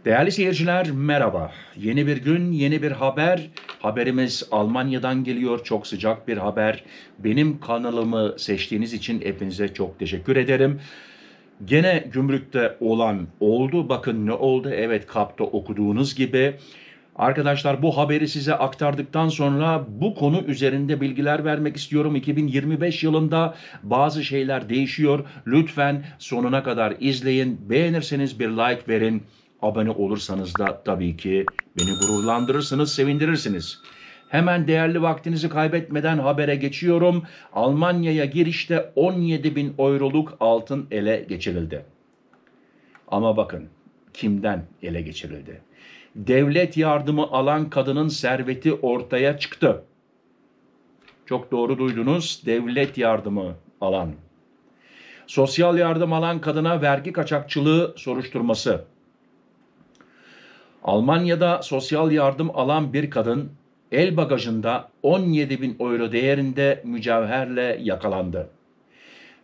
Değerli seyirciler merhaba. Yeni bir gün, yeni bir haber. Haberimiz Almanya'dan geliyor. Çok sıcak bir haber. Benim kanalımı seçtiğiniz için hepinize çok teşekkür ederim. Gene gümrükte olan oldu. Bakın ne oldu? Evet, kapta okuduğunuz gibi. Arkadaşlar, bu haberi size aktardıktan sonra bu konu üzerinde bilgiler vermek istiyorum. 2025 yılında bazı şeyler değişiyor. Lütfen sonuna kadar izleyin. Beğenirseniz bir like verin. Abone olursanız da tabii ki beni gururlandırırsınız, sevindirirsiniz. Hemen değerli vaktinizi kaybetmeden habere geçiyorum. Almanya'ya girişte 17.000 euroluk altın ele geçirildi. Ama bakın kimden ele geçirildi? Devlet yardımı alan kadının serveti ortaya çıktı. Çok doğru duydunuz. Devlet yardımı alan. Sosyal yardım alan kadına vergi kaçakçılığı soruşturması. Almanya'da sosyal yardım alan bir kadın el bagajında 17.000 euro değerinde mücevherle yakalandı.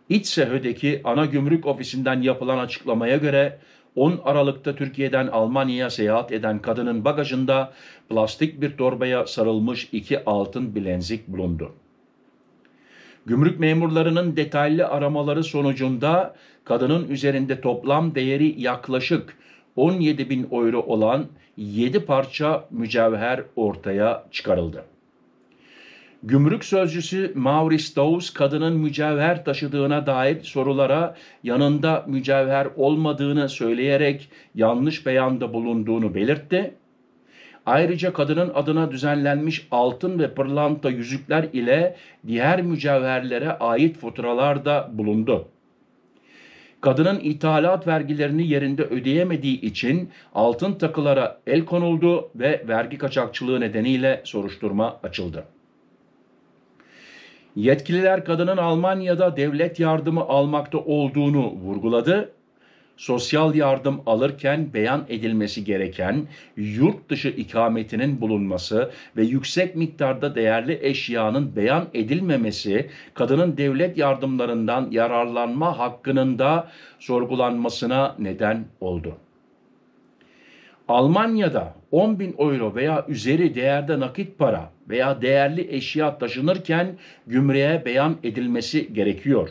İTSEHÖ'deki ana gümrük ofisinden yapılan açıklamaya göre 10 Aralık'ta Türkiye'den Almanya'ya seyahat eden kadının bagajında plastik bir torbaya sarılmış 2 altın bilezik bulundu. Gümrük memurlarının detaylı aramaları sonucunda kadının üzerinde toplam değeri yaklaşık 17.000 euro olan 7 parça mücevher ortaya çıkarıldı. Gümrük sözcüsü Maurice Dawes, kadının mücevher taşıdığına dair sorulara yanında mücevher olmadığını söyleyerek yanlış beyanda bulunduğunu belirtti. Ayrıca kadının adına düzenlenmiş altın ve pırlanta yüzükler ile diğer mücevherlere ait faturalar da bulundu. Kadının ithalat vergilerini yerinde ödeyemediği için altın takılara el konuldu ve vergi kaçakçılığı nedeniyle soruşturma açıldı. Yetkililer kadının Almanya'da devlet yardımı almakta olduğunu vurguladı. Sosyal yardım alırken beyan edilmesi gereken yurt dışı ikametinin bulunması ve yüksek miktarda değerli eşyanın beyan edilmemesi, kadının devlet yardımlarından yararlanma hakkının da sorgulanmasına neden oldu. Almanya'da 10.000 euro veya üzeri değerde nakit para veya değerli eşya taşınırken gümrüğe beyan edilmesi gerekiyor.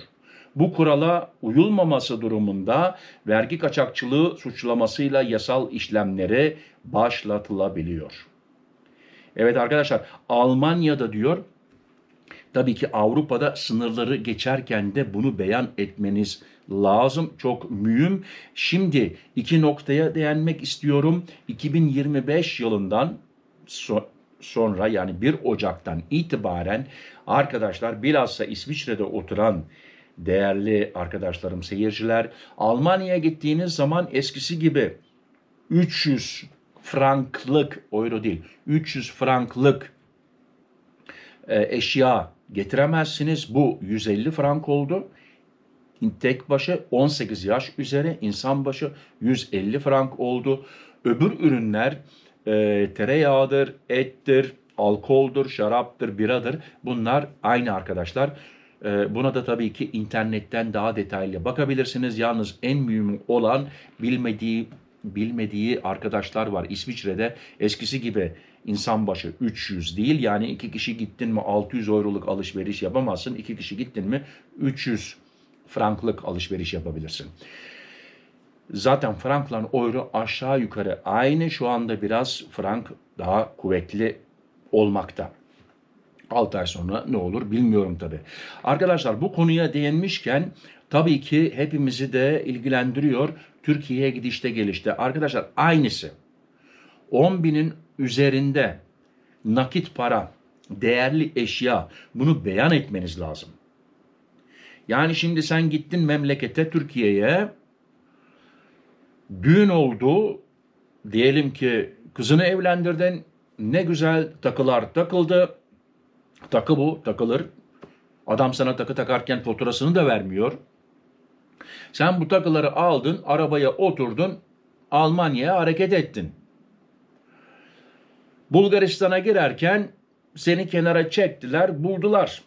Bu kurala uyulmaması durumunda vergi kaçakçılığı suçlamasıyla yasal işlemleri başlatılabiliyor. Evet arkadaşlar, Almanya'da diyor, tabii ki Avrupa'da sınırları geçerken de bunu beyan etmeniz lazım. Çok mühim. Şimdi iki noktaya değinmek istiyorum. 2025 yılından sonra, yani 1 Ocak'tan itibaren arkadaşlar, bilhassa İsviçre'de oturan değerli arkadaşlarım, seyirciler, Almanya'ya gittiğiniz zaman eskisi gibi 300 franklık, euro değil, 300 franklık eşya getiremezsiniz. Bu 150 frank oldu. Tek başı 18 yaş üzeri insan başı 150 frank oldu. Öbür ürünler tereyağıdır, ettir, alkoldur, şaraptır, biradır. Bunlar aynı arkadaşlar. Buna da tabii ki internetten daha detaylı bakabilirsiniz. Yalnız en mühim olan bilmediği arkadaşlar var. İsviçre'de eskisi gibi insan başı 300 değil. Yani 2 kişi gittin mi 600 euroluk alışveriş yapamazsın. 2 kişi gittin mi 300 franklık alışveriş yapabilirsin. Zaten frankla euro aşağı yukarı aynı. Şu anda biraz frank daha kuvvetli olmakta. 6 ay sonra ne olur bilmiyorum tabii. Arkadaşlar, bu konuya değinmişken tabii ki hepimizi de ilgilendiriyor. Türkiye'ye gidişte gelişte. Arkadaşlar, aynısı. 10.000'in üzerinde nakit para, değerli eşya, bunu beyan etmeniz lazım. Yani şimdi sen gittin memlekete, Türkiye'ye, düğün oldu, diyelim ki kızını evlendirdin, ne güzel takılar takıldı. Takı bu, takılır. Adam sana takı takarken faturasını da vermiyor. Sen bu takıları aldın, arabaya oturdun, Almanya'ya hareket ettin. Bulgaristan'a girerken seni kenara çektiler, buldular.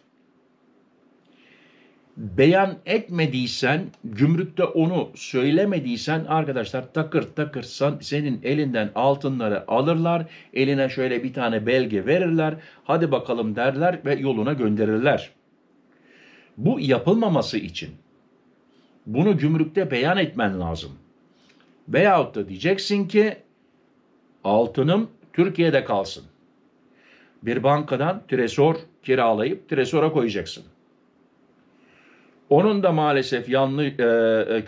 beyan etmediysen, gümrükte onu söylemediysen arkadaşlar takır takır senin elinden altınları alırlar, eline şöyle bir tane belge verirler, hadi bakalım derler ve yoluna gönderirler. Bu yapılmaması için bunu gümrükte beyan etmen lazım. Veyahut da diyeceksin ki altınım Türkiye'de kalsın. Bir bankadan tresor kiralayıp tresora koyacaksın. Onun da maalesef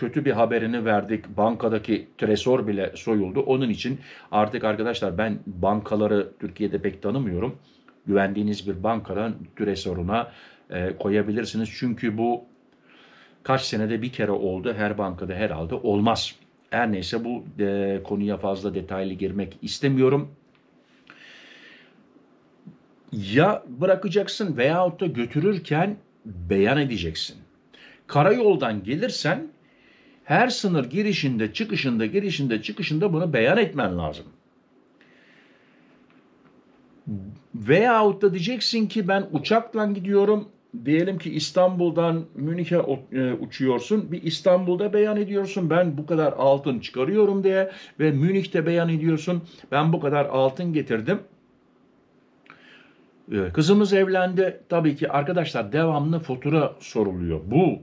kötü bir haberini verdik. Bankadaki tresor bile soyuldu. Onun için artık arkadaşlar ben bankaları Türkiye'de pek tanımıyorum. Güvendiğiniz bir bankadan tresoruna koyabilirsiniz. Çünkü bu kaç senede bir kere oldu. Her bankada herhalde olmaz. Her neyse bu konuya fazla detaylı girmek istemiyorum. Ya bırakacaksın veyahut da götürürken beyan edeceksin. Karayoldan gelirsen her sınır girişinde, çıkışında bunu beyan etmen lazım. Veyahut da diyeceksin ki ben uçakla gidiyorum. Diyelim ki İstanbul'dan Münih'e uçuyorsun. Bir İstanbul'da beyan ediyorsun. Ben bu kadar altın çıkarıyorum diye ve Münih'te beyan ediyorsun. Ben bu kadar altın getirdim. Kızımız evlendi. Tabii ki arkadaşlar devamlı fatura soruluyor. Bu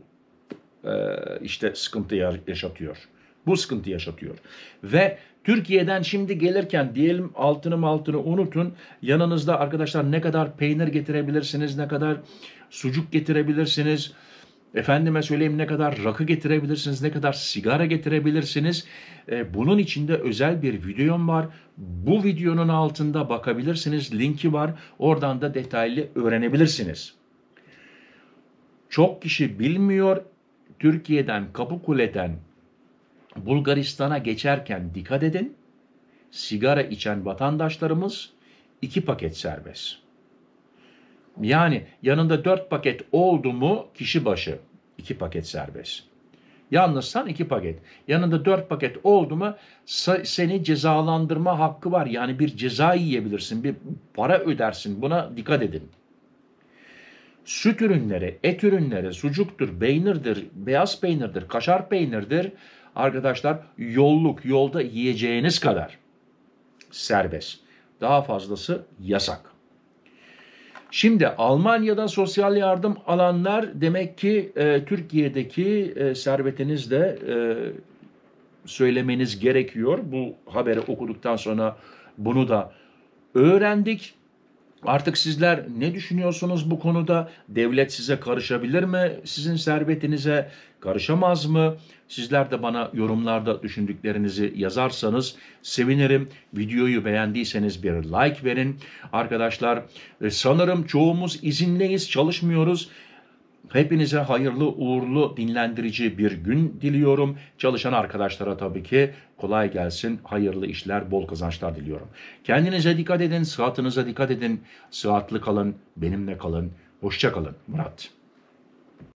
işte sıkıntı yaşatıyor. Bu sıkıntı yaşatıyor. Ve Türkiye'den şimdi gelirken diyelim altını unutun. Yanınızda arkadaşlar ne kadar peynir getirebilirsiniz, ne kadar sucuk getirebilirsiniz. Efendime söyleyeyim ne kadar rakı getirebilirsiniz, ne kadar sigara getirebilirsiniz. Bunun içinde özel bir videom var. Bu videonun altında bakabilirsiniz. Linki var. Oradan da detaylı öğrenebilirsiniz. Çok kişi bilmiyor. Türkiye'den, Kapıkule'den Bulgaristan'a geçerken dikkat edin. Sigara içen vatandaşlarımız 2 paket serbest. Yani yanında 4 paket oldu mu kişi başı 2 paket serbest. Yalnızsan 2 paket. Yanında 4 paket oldu mu seni cezalandırma hakkı var. Yani bir ceza yiyebilirsin, bir para ödersin. Buna dikkat edin. Süt ürünleri, et ürünleri, sucuktur, peynirdir, beyaz peynirdir, kaşar peynirdir. Arkadaşlar yolda yiyeceğiniz kadar serbest. Daha fazlası yasak. Şimdi Almanya'da sosyal yardım alanlar demek ki Türkiye'deki servetinizle söylemeniz gerekiyor. Bu haberi okuduktan sonra bunu da öğrendik. Artık sizler ne düşünüyorsunuz bu konuda? Devlet size karışabilir mi? Sizin servetinize karışamaz mı? Sizler de bana yorumlarda düşündüklerinizi yazarsanız sevinirim. Videoyu beğendiyseniz bir like verin. Arkadaşlar sanırım çoğumuz izinliyiz, çalışmıyoruz. Hepinize hayırlı, uğurlu, dinlendirici bir gün diliyorum. Çalışan arkadaşlara tabii ki kolay gelsin, hayırlı işler, bol kazançlar diliyorum. Kendinize dikkat edin, sıhhatinize dikkat edin. Sıhhatli kalın, benimle kalın. Hoşça kalın. Murat.